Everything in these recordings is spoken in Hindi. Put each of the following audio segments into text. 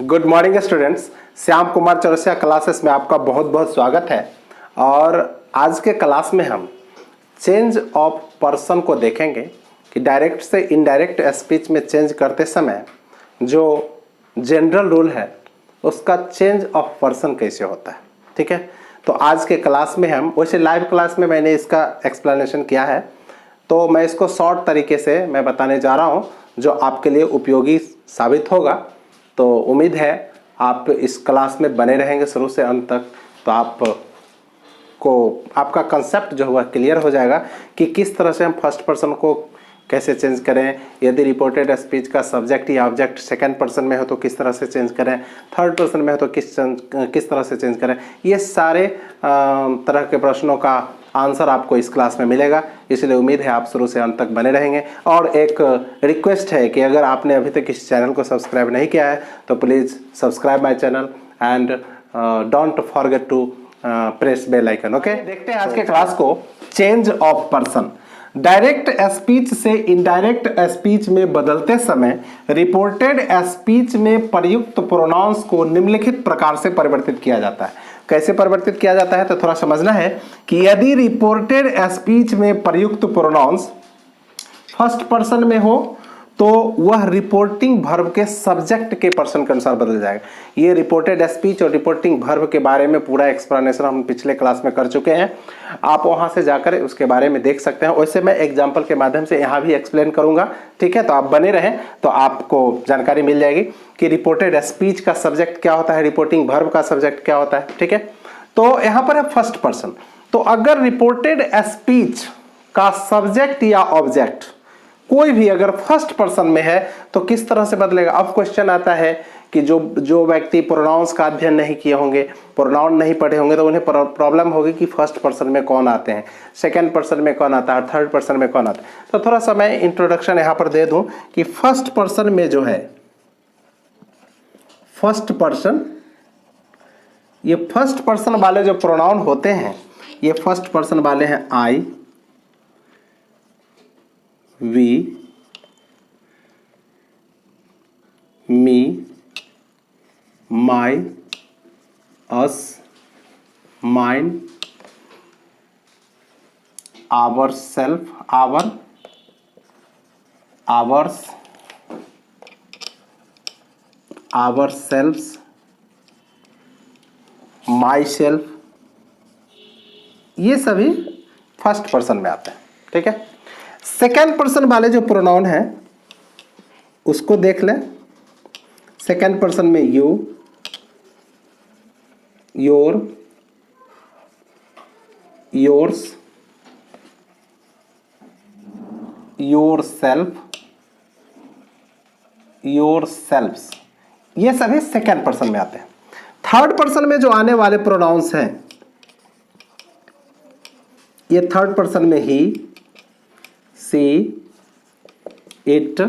Good morning students, Shyam Kumar Chaurasia classes में आपका बहुत बहुत स्वागत है। और आज के क्लास में हम चेंज ऑफ पर्सन को देखेंगे कि डायरेक्ट से इनडायरेक्ट स्पीच में चेंज करते समय जो जनरल रूल है उसका चेंज ऑफ पर्सन कैसे होता है। ठीक है, तो आज के क्लास में हम, वैसे लाइव क्लास में मैंने इसका एक्सप्लेनेशन किया है, तो मैं इसको शॉर्ट तरीके से मैं बताने जा रहा हूँ जो आपके लिए उपयोगी साबित होगा। तो उम्मीद है आप इस क्लास में बने रहेंगे शुरू से अंत तक, तो आपका कंसेप्ट जो हुआ क्लियर हो जाएगा कि किस तरह से हम फर्स्ट पर्सन को कैसे चेंज करें, यदि रिपोर्टेड स्पीच का सब्जेक्ट या ऑब्जेक्ट सेकंड पर्सन में हो तो किस तरह से चेंज करें, थर्ड पर्सन में हो तो किस तरह से चेंज करें। ये सारे तरह के प्रश्नों का आंसर आपको इस क्लास में मिलेगा, इसलिए उम्मीद है आप शुरू से अंत तक बने रहेंगे। और एक रिक्वेस्ट है कि अगर आपने अभी तक इस चैनल को सब्सक्राइब नहीं किया है तो please subscribe my channel and don't forget to press bell icon. Okay, देखते हैं आज के क्लास को। Change of person, direct speech से इनडायरेक्ट स्पीच में बदलते समय रिपोर्टेड स्पीच में प्रयुक्त प्रोनाउंस को निम्नलिखित प्रकार से परिवर्तित किया जाता है। कैसे परिवर्तित किया जाता है तो थोड़ा समझना है कि यदि रिपोर्टेड स्पीच में प्रयुक्त प्रोनाउंस फर्स्ट पर्सन में हो तो वह रिपोर्टिंग वर्ब के सब्जेक्ट के पर्सन के अनुसार बदल जाएगा। ये रिपोर्टेड स्पीच और रिपोर्टिंग वर्ब के बारे में पूरा एक्सप्लेनेशन हम पिछले क्लास में कर चुके हैं, आप वहां से जाकर उसके बारे में देख सकते हैं। वैसे मैं एग्जांपल के माध्यम से यहाँ भी एक्सप्लेन करूंगा, ठीक है, तो आप बने रहें तो आपको जानकारी मिल जाएगी कि रिपोर्टेड स्पीच का सब्जेक्ट क्या होता है, रिपोर्टिंग वर्ब का सब्जेक्ट क्या होता है। ठीक है, तो यहाँ पर है फर्स्ट पर्सन। तो अगर रिपोर्टेड स्पीच का सब्जेक्ट या ऑब्जेक्ट कोई भी अगर फर्स्ट पर्सन में है तो किस तरह से बदलेगा। अब क्वेश्चन आता है कि जो व्यक्ति प्रोनाउंस का अध्ययन नहीं किए होंगे, प्रोनाउन नहीं पढ़े होंगे, तो उन्हें प्रॉब्लम होगी कि फर्स्ट पर्सन में कौन आते हैं, सेकंड पर्सन में कौन आता है, थर्ड पर्सन में कौन आता है। तो थोड़ा सा मैं इंट्रोडक्शन यहां पर दे दूं कि फर्स्ट पर्सन में जो है, फर्स्ट पर्सन, ये फर्स्ट पर्सन वाले जो प्रोनाउन होते हैं ये फर्स्ट पर्सन वाले हैं I, we, me, my, us, mine, our self, our, ours, our selfs, my self, ये सभी फर्स्ट पर्सन में आते हैं। ठीक है, सेकेंड पर्सन वाले जो प्रोनाउन है उसको देख लें। सेकेंड पर्सन में you, your, yours, yourself, yourselves, ये सभी सेकेंड पर्सन में आते हैं। थर्ड पर्सन में जो आने वाले प्रोनाउंस हैं ये थर्ड पर्सन में he, she, it,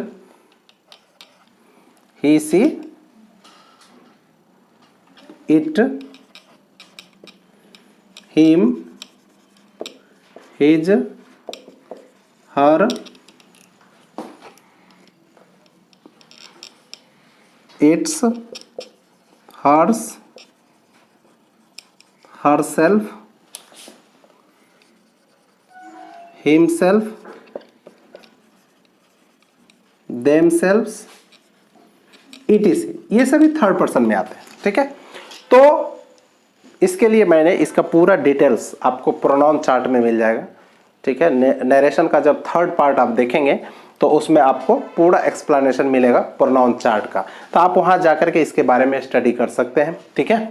he, she, it, him, his, her, its, hers, herself, himself, themselves, etc, ये सभी थर्ड पर्सन में आते हैं। ठीक है, तो इसके लिए मैंने इसका पूरा डिटेल्स आपको प्रोनाउन चार्ट में मिल जाएगा। ठीक है, नरेशन का जब थर्ड पार्ट आप देखेंगे तो उसमें आपको पूरा एक्सप्लेनेशन मिलेगा प्रोनाउन चार्ट का, तो आप वहां जाकर के इसके बारे में स्टडी कर सकते हैं। ठीक है,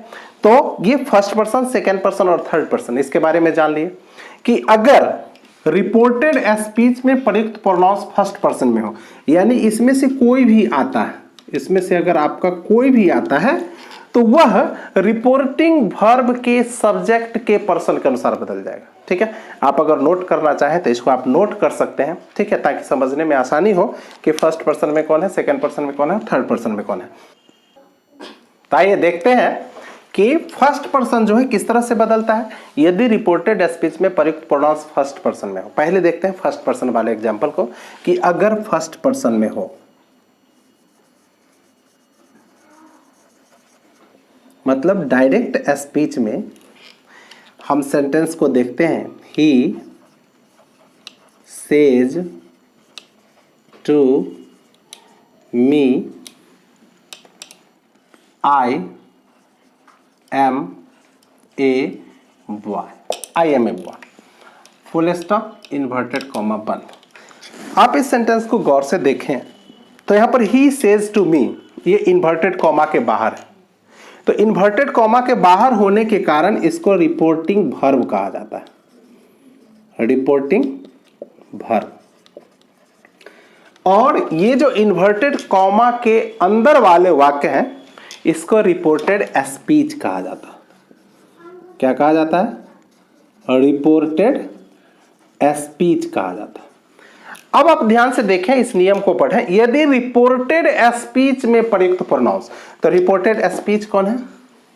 तो ये फर्स्ट पर्सन, सेकेंड पर्सन और थर्ड पर्सन, इसके बारे में जान लिए कि अगर रिपोर्टेड स्पीच में प्रयुक्त प्रोनाउंस फर्स्ट पर्सन में हो, यानी इसमें से कोई भी आता है, इसमें से अगर आपका कोई भी आता है तो वह रिपोर्टिंग वर्ब के सब्जेक्ट के पर्सन के अनुसार बदल जाएगा। ठीक है, आप अगर नोट करना चाहें तो इसको आप नोट कर सकते हैं। ठीक है, ताकि समझने में आसानी हो कि फर्स्ट पर्सन में कौन है, सेकंड पर्सन में कौन है, थर्ड पर्सन में कौन है। तो आइए देखते हैं कि फर्स्ट पर्सन जो है किस तरह से बदलता है यदि रिपोर्टेड स्पीच में प्रयुक्त प्रोनाउंस फर्स्ट पर्सन में हो। पहले देखते हैं फर्स्ट पर्सन वाले एग्जांपल को कि अगर फर्स्ट पर्सन में हो मतलब डायरेक्ट स्पीच में हम सेंटेंस को देखते हैं, he says to me I am a boy, I am a boy, full stop, inverted comma बंद। आप इस सेंटेंस को गौर से देखें तो यहां पर ही सेज टू मी, ये इन्वर्टेड कॉमा के बाहर है। तो इन्वर्टेड कॉमा के बाहर होने के कारण इसको रिपोर्टिंग वर्ब कहा जाता है, रिपोर्टिंग वर्ब। और ये जो इन्वर्टेड कॉमा के अंदर वाले वाक्य हैं इसको रिपोर्टेड स्पीच कहा जाता है। क्या कहा जाता है? रिपोर्टेड स्पीच कहा जाता है। अब आप ध्यान से देखें, इस नियम को पढ़ें। यदि रिपोर्टेड स्पीच में प्रयुक्त प्रोनाउंस, तो रिपोर्टेड स्पीच कौन है?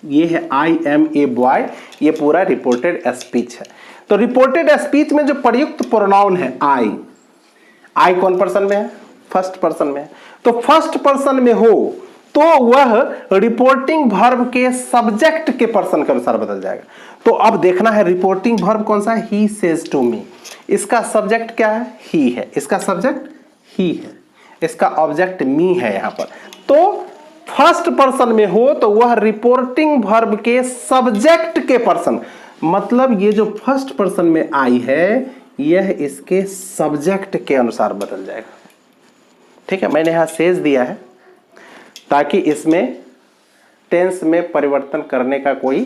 ये है आई एम ए बॉय, ये पूरा रिपोर्टेड स्पीच है। तो रिपोर्टेड स्पीच में जो प्रयुक्त प्रोनाउन है आई, आई कौन पर्सन में है? फर्स्ट पर्सन में है। तो फर्स्ट पर्सन में हो तो वह रिपोर्टिंग वर्ब के सब्जेक्ट के पर्सन के अनुसार बदल जाएगा। तो अब देखना है रिपोर्टिंग वर्ब कौन सा है? He says to me. इसका सब्जेक्ट क्या है? ही है। इसका सब्जेक्ट ही है, इसका ऑब्जेक्ट मी है यहां पर। तो फर्स्ट पर्सन में हो तो वह रिपोर्टिंग वर्ब के सब्जेक्ट के पर्सन, मतलब ये जो फर्स्ट पर्सन में आई है यह इसके सब्जेक्ट के अनुसार बदल जाएगा। ठीक है, मैंने यहां सेज दिया है ताकि इसमें टेंस में परिवर्तन करने का कोई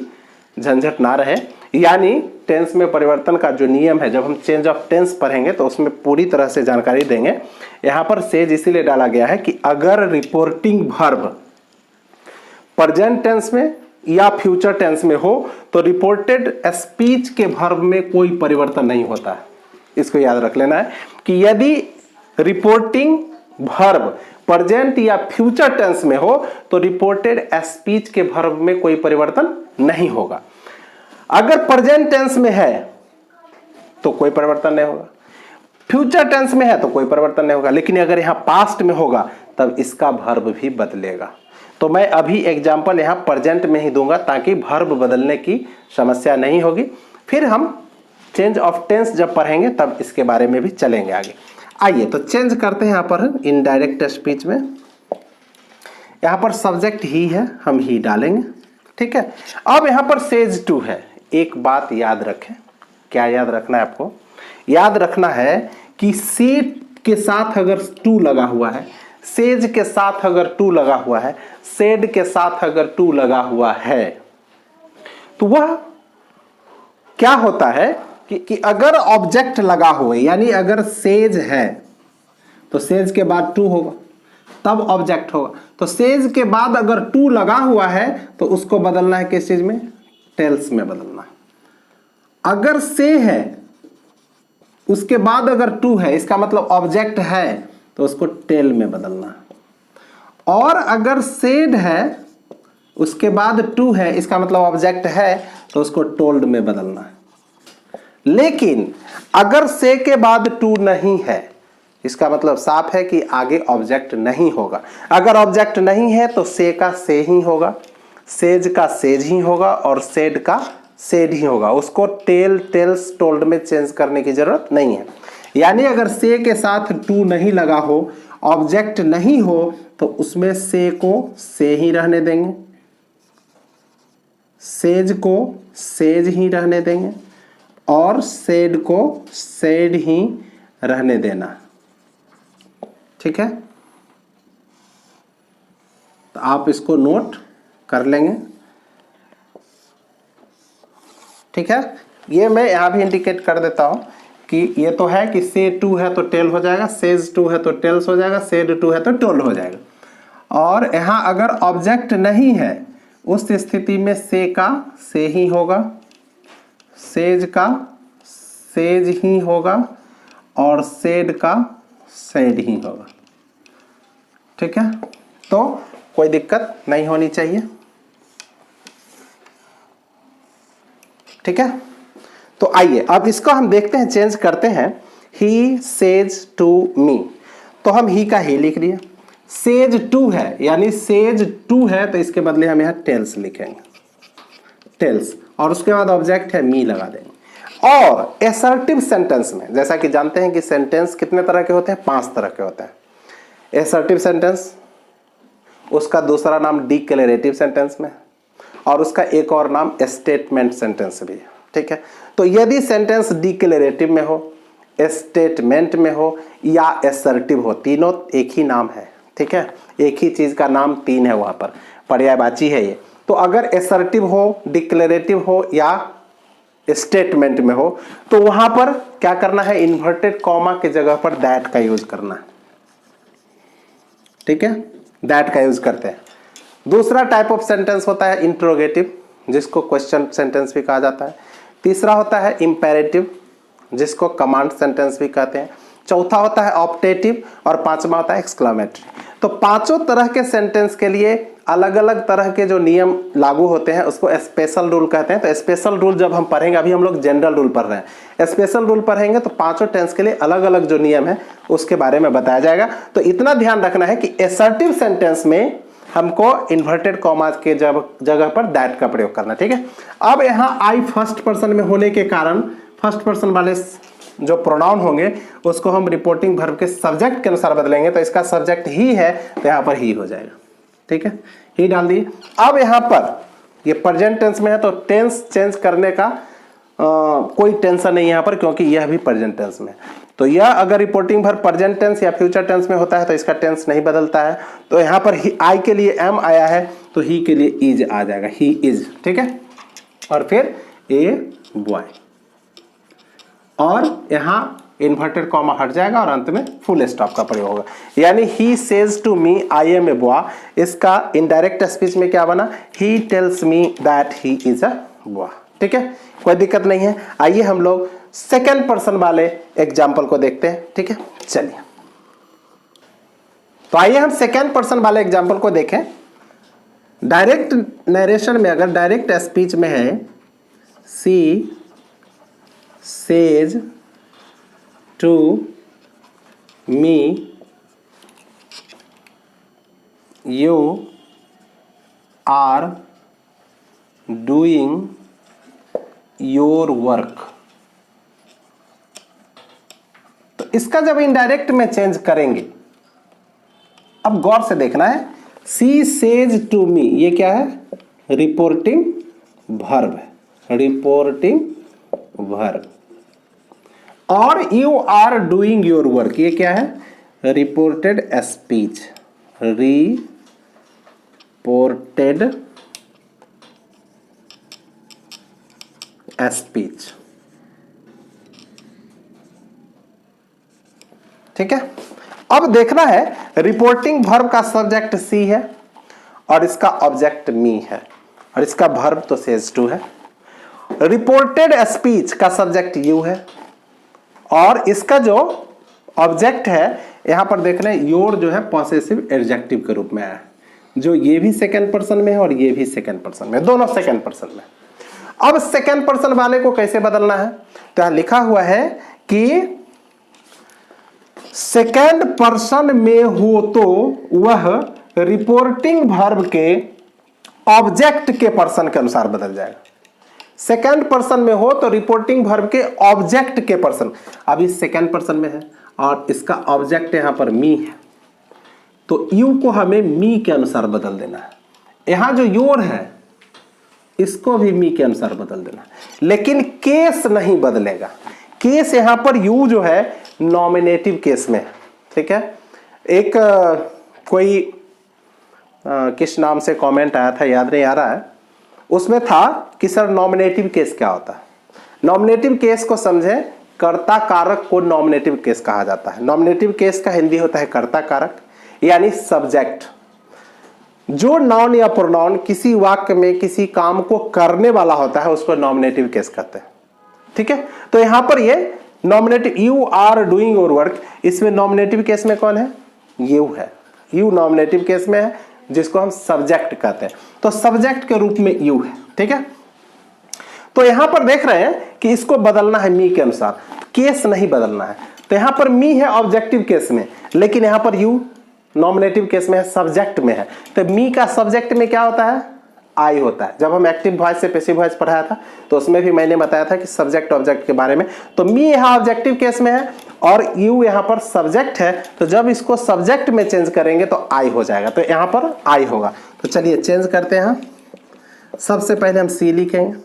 झंझट ना रहे। यानी टेंस में परिवर्तन का जो नियम है, जब हम चेंज ऑफ टेंस पढ़ेंगे तो उसमें पूरी तरह से जानकारी देंगे। यहां पर सेज इसीलिए डाला गया है कि अगर रिपोर्टिंग वर्ब प्रेजेंट टेंस में या फ्यूचर टेंस में हो तो रिपोर्टेड स्पीच के वर्ब में कोई परिवर्तन नहीं होता है। इसको याद रख लेना है कि यदि रिपोर्टिंग वर्ब प्रेजेंट या फ्यूचर टेंस में हो तो रिपोर्टेड स्पीच के वर्ब में कोई परिवर्तन नहीं होगा। अगर प्रेजेंट टेंस में है तो कोई परिवर्तन नहीं होगा, फ्यूचर टेंस में है तो कोई परिवर्तन नहीं होगा, लेकिन अगर यहां पास्ट में होगा तब इसका वर्ब भी बदलेगा। तो मैं अभी एग्जांपल यहां प्रेजेंट में ही दूंगा ताकि वर्ब बदलने की समस्या नहीं होगी। फिर हम चेंज ऑफ टेंस जब पढ़ेंगे तब इसके बारे में भी चलेंगे आगे। आइए तो चेंज करते हैं यहां पर इनडायरेक्ट स्पीच में। यहां पर सब्जेक्ट ही है, हम ही डालेंगे। ठीक है, अब यहां पर सेज टू है। एक बात याद रखें, क्या याद रखना है आपको? याद रखना है कि सेड के साथ अगर टू लगा हुआ है, सेज के साथ अगर टू लगा हुआ है, सेड के साथ अगर टू लगा हुआ है तो वह क्या होता है कि अगर ऑब्जेक्ट लगा हुआ है, यानी अगर सेज है तो सेज के बाद टू होगा तब ऑब्जेक्ट होगा। तो सेज के बाद अगर टू लगा हुआ है तो उसको बदलना है किस चीज में? टेल्स में बदलना है। अगर से है उसके बाद अगर टू है, इसका मतलब ऑब्जेक्ट है, तो उसको टेल में बदलना है। और अगर सेड है उसके बाद टू है, इसका मतलब ऑब्जेक्ट है, तो उसको टोल्ड में बदलना है। लेकिन अगर से के बाद टू नहीं है, इसका मतलब साफ है कि आगे ऑब्जेक्ट नहीं होगा। अगर ऑब्जेक्ट नहीं है तो से का से ही होगा, सेज का सेज ही होगा और सेड का सेड ही होगा। उसको टेल, टेल्स, टोल्ड में चेंज करने की जरूरत नहीं है। यानी अगर से के साथ टू नहीं लगा हो, ऑब्जेक्ट नहीं हो, तो उसमें से को से ही रहने देंगे, सेज को सेज ही रहने देंगे और सेड को सेड ही रहने देना। ठीक है, तो आप इसको नोट कर लेंगे। ठीक है, ये मैं यहां भी इंडिकेट कर देता हूं कि ये तो है कि से टू है तो टेल हो जाएगा, सेज टू है तो टेल्स हो जाएगा, सेड टू है तो टोल हो जाएगा। और यहां अगर ऑब्जेक्ट नहीं है उस स्थिति में से का से ही होगा, सेज का सेज ही होगा और सेड का सेड ही होगा। ठीक है, तो कोई दिक्कत नहीं होनी चाहिए। ठीक है, तो आइए अब इसको हम देखते हैं, चेंज करते हैं। ही सेज टू मी, तो हम ही का ही लिख दिया। सेज टू है यानी सेज टू है तो इसके बदले हम यहां टेल्स लिखेंगे। टेल्स, और उसके बाद ऑब्जेक्ट है मी लगा देंगे। और एसर्टिव सेंटेंस में जैसा कि जानते हैं कि सेंटेंस कितने तरह के होते हैं, 5 तरह के होते हैं। एसर्टिव सेंटेंस, उसका दूसरा नाम डिक्लेरेटिव सेंटेंस में, और उसका एक और नाम स्टेटमेंट सेंटेंस भी है। ठीक है, तो यदि सेंटेंस डिक्लेरेटिव में हो, स्टेटमेंट में हो या असर्टिव हो, तीनों एक ही नाम है। ठीक है, एक ही चीज का नाम 3 है, वहां पर पर्यायवाची है ये। तो अगर असर्टिव हो, डिक्लेरेटिव हो या स्टेटमेंट में हो, तो वहां पर क्या करना है, इन्वर्टेड कॉमा की जगह पर दैट का यूज करना है। ठीक है, दैट का यूज करते हैं। दूसरा टाइप ऑफ सेंटेंस होता है इंट्रोगेटिव, जिसको क्वेश्चन सेंटेंस भी कहा जाता है। तीसरा होता है इंपेरेटिव, जिसको कमांड सेंटेंस भी कहते हैं। चौथा होता है ऑप्टेटिव, और पांचवा होता है एक्सक्लेमेटरी। तो पांचों तरह के सेंटेंस के लिए अलग अलग तरह के जो नियम लागू होते हैं उसको स्पेशल रूल कहते हैं। तो स्पेशल रूल जब हम पढ़ेंगे, अभी हम लोग जनरल रूल पढ़ रहे हैं, स्पेशल रूल पढ़ेंगे तो पांचों टेंस के लिए अलग अलग जो नियम है उसके बारे में बताया जाएगा। तो इतना ध्यान रखना है कि असर्टिव सेंटेंस में हमको इन्वर्टेड कॉमा के जगह पर दैट का प्रयोग करना। ठीक है, अब यहाँ आई फर्स्ट पर्सन में होने के कारण फर्स्ट पर्सन वाले जो प्रोनाउन होंगे उसको हम रिपोर्टिंग वर्ब के सब्जेक्ट के अनुसार बदलेंगे। तो इसका सब्जेक्ट ही है तो यहाँ पर ही हो जाएगा। ठीक है, ही डाल दिए। अब यहाँ पर ये प्रेजेंट टेंस में है तो टेंस चेंज करने का कोई टेंशन नहीं यहाँ पर, क्योंकि यह भी प्रेजेंट टेंस में। तो यह अगर रिपोर्टिंग वर्ब प्रेजेंट टेंस या फ्यूचर टेंस में होता है तो इसका टेंस नहीं बदलता है। तो यहाँ पर आई के लिए एम आया है तो ही के लिए इज आ जाएगा, ही इज। ठीक है, और फिर ए बॉय, और यहाँ इन्वर्टेड कॉमा हट जाएगा और अंत में फुल स्टॉप का प्रयोग होगा। यानी he says to me I am a boy, इसका इनडायरेक्ट स्पीच में क्या बना, he tells me that he is a boy. ठीक है, कोई दिक्कत नहीं है। आइए हम लोग सेकेंड पर्सन वाले एग्जाम्पल को देखते हैं। ठीक है, चलिए तो आइए हम सेकेंड पर्सन वाले एग्जाम्पल को देखें। डायरेक्ट नरेशन में अगर डायरेक्ट स्पीच में है she says to me you are doing your work, तो इसका जब इनडायरेक्ट में चेंज करेंगे, अब गौर से देखना है, सी सेज टू मी ये क्या है, रिपोर्टिंग वर्ब है, रिपोर्टिंग वर्ब। और you are doing your work ये क्या है, रिपोर्टेड स्पीच, रिपोर्टेड स्पीच। ठीक है, अब देखना है रिपोर्टिंग वर्ब का सब्जेक्ट सी है और इसका ऑब्जेक्ट मी है, और इसका वर्ब तो सेज टू है। रिपोर्टेड स्पीच का सब्जेक्ट यू है और इसका जो ऑब्जेक्ट है यहां पर देख रहे हैं योर जो है पॉसेसिव एडजेक्टिव के रूप में आया है, जो ये भी सेकंड पर्सन में है और ये भी सेकंड पर्सन में, दोनों सेकंड पर्सन में। अब सेकंड पर्सन वाले को कैसे बदलना है, तो यहां लिखा हुआ है कि सेकंड पर्सन में हो तो वह रिपोर्टिंग वर्ब के ऑब्जेक्ट के पर्सन के अनुसार बदल जाएगा। सेकंड पर्सन में हो तो रिपोर्टिंग वर्ब के ऑब्जेक्ट के पर्सन, अभी सेकंड पर्सन में है और इसका ऑब्जेक्ट यहां पर मी है, तो यू को हमें मी के अनुसार बदल देना है। यहां जो योर है इसको भी मी के अनुसार बदल देना है, लेकिन केस नहीं बदलेगा। केस यहां पर यू जो है नॉमिनेटिव केस में है। ठीक है, एक कोई किस नाम से कमेंट आया था याद नहीं आ रहा है, उसमें था कि सर नॉमिनेटिव केस क्या होता है। नॉमिनेटिव केस को समझे, कर्ता कारक को नॉमिनेटिव केस कहा जाता है। नॉमिनेटिव केस का हिंदी होता है कर्ता कारक, यानी सब्जेक्ट। जो नाउन या प्रोनाउन किसी वाक्य में किसी काम को करने वाला होता है उसको नॉमिनेटिव केस कहते हैं। ठीक है, तो यहां पर ये nominative you are doing your work, इसमें नॉमिनेटिव केस में कौन है, यू है। यू नॉमिनेटिव केस में है जिसको हम सब्जेक्ट कहते हैं, तो सब्जेक्ट के रूप में यू है। ठीक है, तो यहां पर देख रहे हैं कि इसको बदलना है मी के अनुसार, केस नहीं बदलना है। तो यहां पर मी है ऑब्जेक्टिव केस में, लेकिन यहां पर यू नॉमिनेटिव केस में है, सब्जेक्ट में है। तो मी का सब्जेक्ट में क्या होता है, आई होता है। जब हम एक्टिव वॉइस से पैसिव वॉइस पढ़ाया था तो उसमें भी मैंने बताया था कि सब्जेक्ट ऑब्जेक्ट के बारे में। तो मी यहाँ ऑब्जेक्टिव केस में है और यू यहाँ पर सब्जेक्ट है, तो जब इसको सब्जेक्ट में चेंज करेंगे तो आई हो जाएगा, तो यहाँ पर आई होगा। तो चलिए चेंज करते हैं। सबसे पहले हम सी लिखेंगे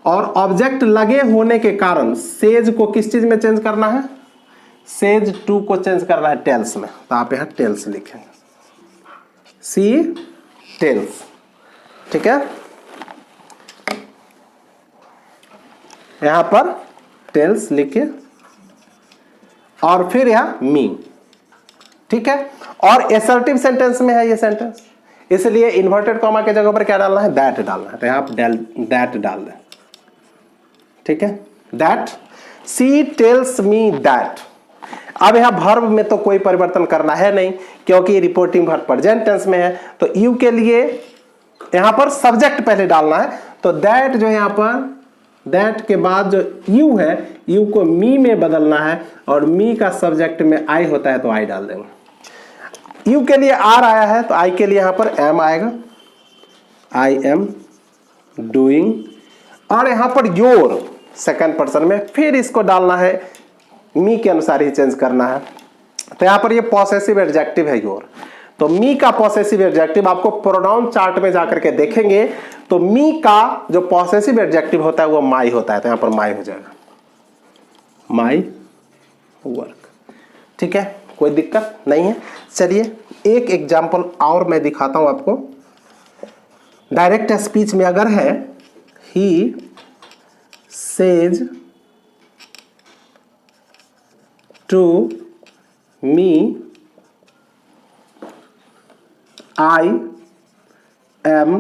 और ऑब्जेक्ट लगे होने के कारण सेज को किस चीज में चेंज करना है, सेज टू को चेंज करना है टेल्स में, तो आप यहाँ टेल्स लिखेंगे, सी टेल्स, ठीक है। यहां पर टेल्स लिखिए और फिर यहां मी, ठीक है। और एसर्टिव सेंटेंस में है ये सेंटेंस, इसलिए इन्वर्टेड कॉमा के जगह पर क्या डालना है, दैट डालना है, तो यहां आप दैट डाल दें, ठीक है। That, she tells me that. अब यहां वर्ब में तो कोई परिवर्तन करना है नहीं क्योंकि रिपोर्टिंग वर्ब प्रेजेंट टेंस में है, तो यू के लिए यहां पर सब्जेक्ट पहले डालना है, तो दैट जो यहां पर दैट के बाद जो यू है, यू को मी में बदलना है और मी का सब्जेक्ट में आई होता है तो आई डाल देंगे। यू के लिए आर आया है तो आई के लिए यहां पर एम आएगा, आई एम डूइंग, और यहां पर योर सेकंड पर्सन में फिर इसको डालना है, मी के अनुसार ही चेंज करना है। तो यहां पर ये पॉसेसिव एडजेक्टिव है योर, तो मी का पॉसेसिव एडजेक्टिव आपको प्रोनाउन चार्ट में जाकर के देखेंगे तो मी का जो पॉसेसिव एडजेक्टिव होता है वो माई होता है, तो यहां पर माई हो जाएगा, माई वर्क, ठीक है, कोई दिक्कत नहीं है। चलिए एक एग्जांपल और मैं दिखाता हूं आपको। डायरेक्ट स्पीच में अगर है he says to me I am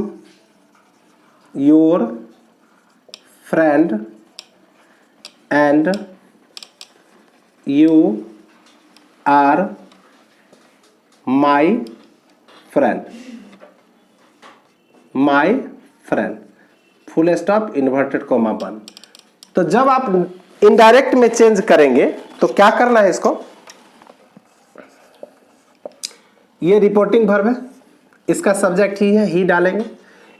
your friend and you are my friend, full stop inverted comma बंद। तो जब आप इनडायरेक्ट में चेंज करेंगे तो क्या करना है, इसको, ये रिपोर्टिंग वर्ब है, इसका सब्जेक्ट ही है, ही डालेंगे।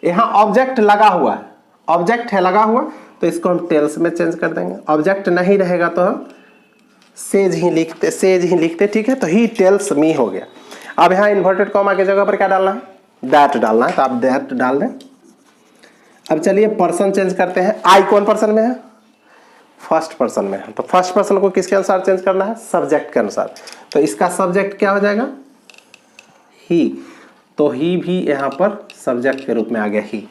यहां ऑब्जेक्ट लगा हुआ है, ऑब्जेक्ट है लगा हुआ, तो इसको हम टेल्स में चेंज कर देंगे। ऑब्जेक्ट नहीं रहेगा तो हम सेज ही लिखते, ठीक है। तो ही टेल्स मी हो गया। अब यहां इन्वर्टेड कॉमा की जगह पर क्या डालना है, दैट डालना है, तो आप दैट डाल दें। अब चलिए पर्सन चेंज करते हैं। आई कौन पर्सन में है, फर्स्ट पर्सन में है, तो फर्स्ट पर्सन को किसके अनुसार चेंज करना है, सब्जेक्ट के अनुसार। तो इसका सब्जेक्ट क्या हो जाएगा, ही, तो ही भी यहां पर सब्जेक्ट के रूप में आ गया ही।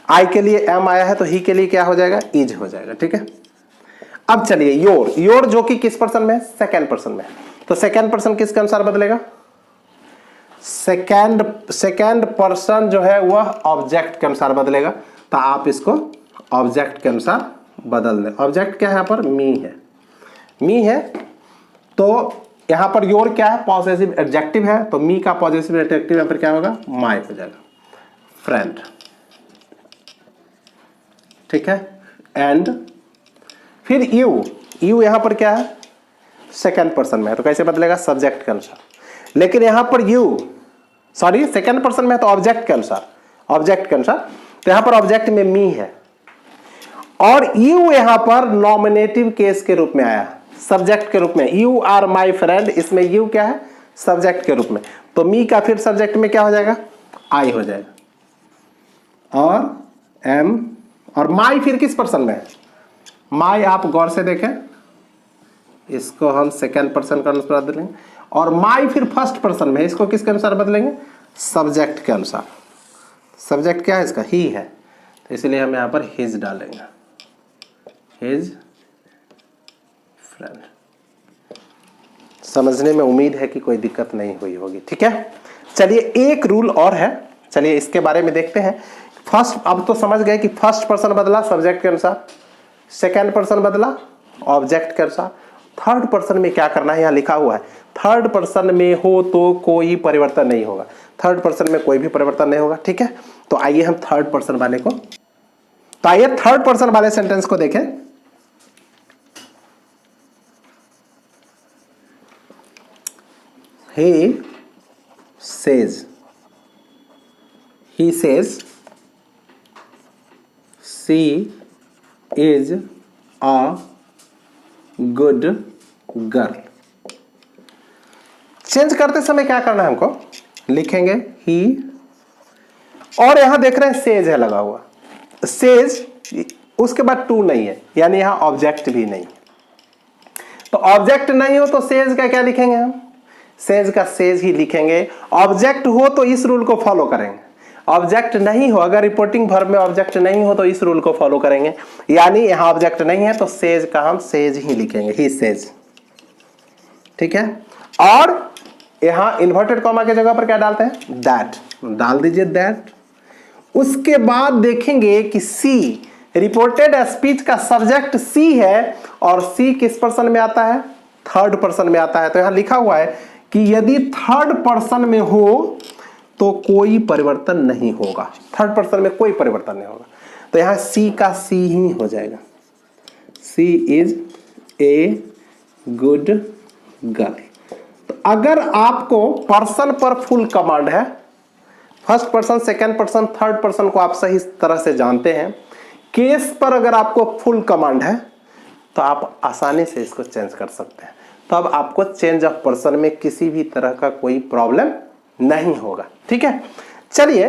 आई के लिए एम आया है तो ही के लिए क्या हो जाएगा, इज हो जाएगा, ठीक है। अब चलिए योर, योर जो कि किस पर्सन में है, सेकेंड पर्सन में है, तो सेकेंड पर्सन किसके अनुसार बदलेगा, सेकेंड पर्सन जो है वह ऑब्जेक्ट के अनुसार बदलेगा, तो आप इसको ऑब्जेक्ट के अनुसार बदल दें। ऑब्जेक्ट क्या है यहाँ पर, मी है, तो यहां पर योर क्या है, पॉसेसिव एडजेक्टिव है, तो मी का पॉसेसिव एडजेक्टिव यहां पर क्या होगा, माई हो जाएगा, फ्रेंड, ठीक है। एंड फिर यू यहां पर क्या है, सेकंड पर्सन में है, तो कैसे बदलेगा, सब्जेक्ट के अनुसार। लेकिन यहां पर सेकंड पर्सन में है तो ऑब्जेक्ट के अनुसार, तो यहां पर ऑब्जेक्ट में मी है और यू यहां पर नॉमिनेटिव केस के रूप में आया, सब्जेक्ट के रूप में, यू आर माई फ्रेंड, इसमें यू क्या है, सब्जेक्ट के रूप में, तो मी का फिर सब्जेक्ट में क्या हो जाएगा, आई हो जाएगा, और एम, और माई फिर किस पर्सन में है, माई आप गौर से देखें, इसको हम सेकेंड पर्सन का अनुसार बदलेंगे, और माई फिर फर्स्ट पर्सन में है, इसको किसके अनुसार बदलेंगे, सब्जेक्ट के अनुसार। सब्जेक्ट क्या है इसका, ही है, तो इसलिए हम यहां पर हिज डालेंगे, हिज फ्रेंड। समझने में उम्मीद है कि कोई दिक्कत नहीं हुई होगी, ठीक है। चलिए एक रूल और है, चलिए इसके बारे में देखते हैं। फर्स्ट, अब तो समझ गए कि फर्स्ट पर्सन बदला सब्जेक्ट के अनुसार, सेकंड पर्सन बदला ऑब्जेक्ट के अनुसार, थर्ड पर्सन में क्या करना है, यहां लिखा हुआ है, थर्ड पर्सन में हो तो कोई परिवर्तन नहीं होगा, थर्ड पर्सन में कोई भी परिवर्तन नहीं होगा, ठीक है। तो आइए हम थर्ड पर्सन वाले को, तो आइए थर्ड पर्सन वाले सेंटेंस को देखें। He says she is a good girl. Change करते समय क्या करना है हमको, लिखेंगे ही, और यहां देख रहे हैं सेज है लगा हुआ, सेज, उसके बाद टू नहीं है, यानी यहां ऑब्जेक्ट भी नहीं है। तो ऑब्जेक्ट नहीं हो तो सेज का क्या लिखेंगे हम, सेज का सेज ही लिखेंगे। ऑब्जेक्ट हो तो इस रूल को फॉलो करेंगे, ऑब्जेक्ट नहीं हो, अगर रिपोर्टिंग वर्ब में ऑब्जेक्ट नहीं हो तो इस रूल को फॉलो करेंगे। यानी यहां ऑब्जेक्ट नहीं है तो सेज का हम सेज ही लिखेंगे, ही सेज। ठीक है, और यहां इन्वर्टेड कॉमा की जगह पर क्या डालते हैं, दैट, डाल दीजिए दैट। उसके बाद देखेंगे कि सी, रिपोर्टेड स्पीच का सब्जेक्ट सी है, और सी किस पर्सन में आता है, थर्ड पर्सन में आता है। तो यहां लिखा हुआ है कि यदि थर्ड पर्सन में हो तो कोई परिवर्तन नहीं होगा, थर्ड पर्सन में कोई परिवर्तन नहीं होगा। तो यहां सी का सी ही हो जाएगा, सी इज ए गुड गर्ल। तो अगर आपको पर्सन पर फुल कमांड है, first person, second person, third person को आप सही तरह से जानते हैं, केस पर अगर आपको फुल कमांड है तो आप आसानी से इसको चेंज कर सकते हैं। तो अब आपको चेंज ऑफ पर्सन में किसी भी तरह का कोई प्रॉब्लम नहीं होगा। ठीक है, चलिए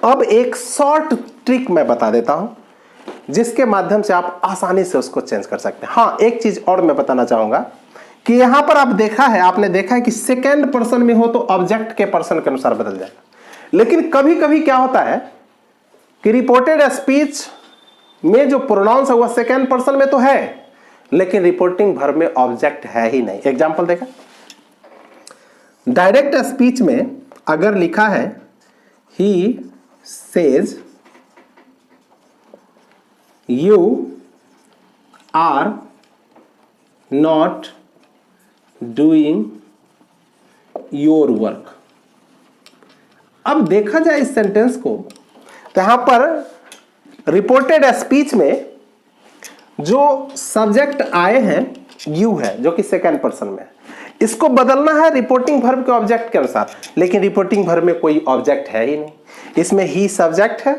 अब एक शॉर्ट ट्रिक मैं बता देता हूं जिसके माध्यम से आप आसानी से उसको चेंज कर सकते हैं। हाँ, एक चीज और मैं बताना चाहूंगा कि यहां पर आपने देखा है कि सेकेंड पर्सन में हो तो ऑब्जेक्ट के पर्सन के अनुसार बदल जाएगा, लेकिन कभी कभी क्या होता है कि रिपोर्टेड स्पीच में जो प्रोनाउंस है वह सेकेंड पर्सन में तो है, लेकिन रिपोर्टिंग वर्ब में ऑब्जेक्ट है ही नहीं। एग्जांपल देखा, डायरेक्ट स्पीच में अगर लिखा है he says you are not doing your work. अब देखा जाए इस सेंटेंस को तो यहां पर रिपोर्टेड स्पीच में जो सब्जेक्ट आए हैं यू है, जो कि सेकेंड पर्सन में है, इसको बदलना है रिपोर्टिंग वर्ब के ऑब्जेक्ट के अनुसार, लेकिन रिपोर्टिंग वर्ब में कोई ऑब्जेक्ट है ही नहीं। इसमें ही सब्जेक्ट है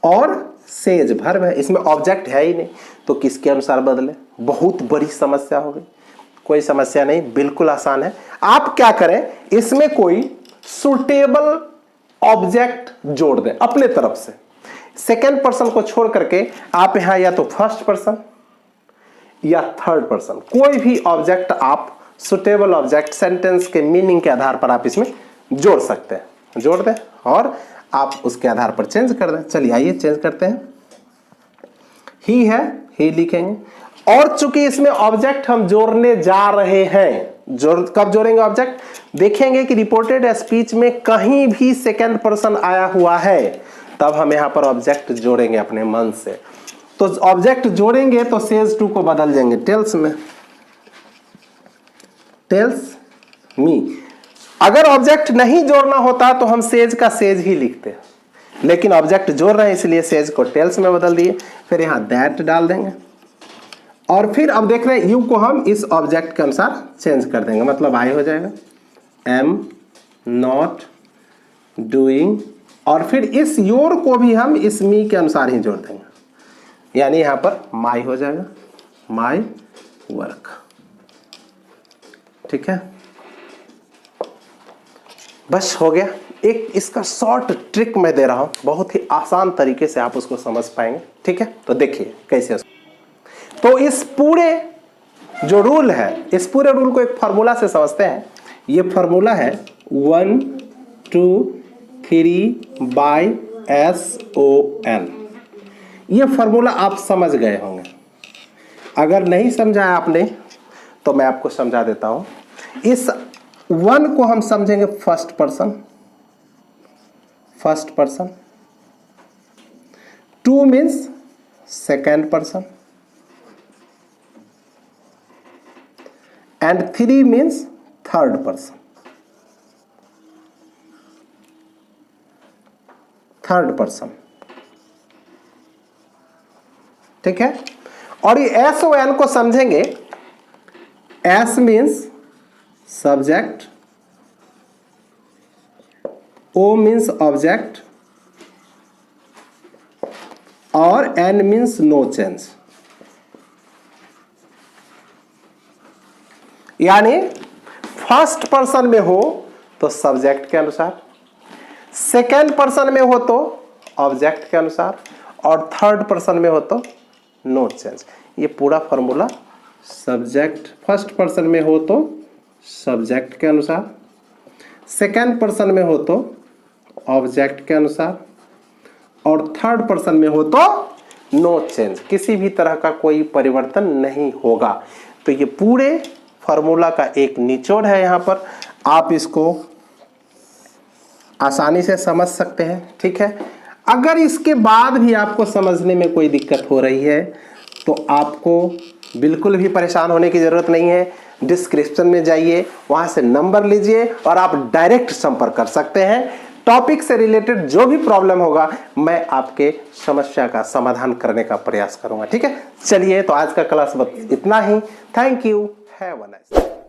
और सेज वर्ब है, इसमें ऑब्जेक्ट है ही नहीं, तो किसके अनुसार बदले, बहुत बड़ी समस्या हो गई। कोई समस्या नहीं, बिल्कुल आसान है। आप क्या करें, इसमें कोई सुटेबल ऑब्जेक्ट जोड़ दें अपने तरफ से, सेकेंड पर्सन को छोड़ करके आप यहां या तो फर्स्ट पर्सन या थर्ड पर्सन, कोई भी ऑब्जेक्ट आप सुटेबल ऑब्जेक्ट सेंटेंस के मीनिंग के आधार पर आप इसमें जोड़ सकते हैं, जोड़ दें और आप उसके आधार पर चेंज कर दें। चलिए आइए चेंज करते हैं। ही है, ही लिखेंगे, और चूंकि इसमें ऑब्जेक्ट हम जोड़ने जा रहे हैं, कब जोड़ेंगे ऑब्जेक्ट, देखेंगे कि रिपोर्टेड स्पीच में कहीं भी सेकेंड पर्सन आया हुआ है, तब हम यहां पर ऑब्जेक्ट जोड़ेंगे अपने मन से। तो ऑब्जेक्ट जोड़ेंगे तो सेज टू को बदल देंगे टेल्स में, टेल्स मी। अगर ऑब्जेक्ट नहीं जोड़ना होता तो हम सेज का सेज ही लिखते, लेकिन ऑब्जेक्ट जोड़ रहे हैं इसलिए सेज को टेल्स में बदल दिए। फिर यहां दैट डाल देंगे और फिर अब देख रहे हैं यू को हम इस ऑब्जेक्ट के अनुसार चेंज कर देंगे, मतलब आई हो जाएगा एम नॉट डूइंग, और फिर इस योर को भी हम इस मी के अनुसार ही जोड़ देंगे, यानी यहां पर माई हो जाएगा, माई वर्क। ठीक है, बस हो गया। एक इसका शॉर्ट ट्रिक मैं दे रहा हूं, बहुत ही आसान तरीके से आप उसको समझ पाएंगे। ठीक है, तो देखिए कैसे। तो इस पूरे जो रूल है, इस पूरे रूल को एक फार्मूला से समझते हैं। ये फार्मूला है 1 2 3 बाय SON। ये फार्मूला आप समझ गए होंगे, अगर नहीं समझा आपने तो मैं आपको समझा देता हूं। इस 1 को हम समझेंगे first person, first person, 2 means second person, and 3 means third person, third person. ठीक है, और ये SON को समझेंगे, S means subject, O means object, N means no change, यानी फर्स्ट पर्सन में हो तो सब्जेक्ट के अनुसार, सेकेंड पर्सन में हो तो ऑब्जेक्ट के अनुसार, और थर्ड पर्सन में हो तो नो चेंज। ये पूरा फॉर्मूला सब्जेक्ट फर्स्ट पर्सन में हो तो सब्जेक्ट के अनुसार, सेकेंड पर्सन में हो तो ऑब्जेक्ट के अनुसार, और थर्ड पर्सन में हो तो नो चेंज, किसी भी तरह का कोई परिवर्तन नहीं होगा। तो ये पूरे फॉर्मूला का एक निचोड़ है, यहाँ पर आप इसको आसानी से समझ सकते हैं। ठीक है, अगर इसके बाद भी आपको समझने में कोई दिक्कत हो रही है तो आपको बिल्कुल भी परेशान होने की जरूरत नहीं है। डिस्क्रिप्शन में जाइए, वहां से नंबर लीजिए और आप डायरेक्ट संपर्क कर सकते हैं। टॉपिक से रिलेटेड जो भी प्रॉब्लम होगा मैं आपके समस्या का समाधान करने का प्रयास करूंगा। ठीक है, चलिए तो आज का क्लास बस इतना ही। Thank you, have a nice day.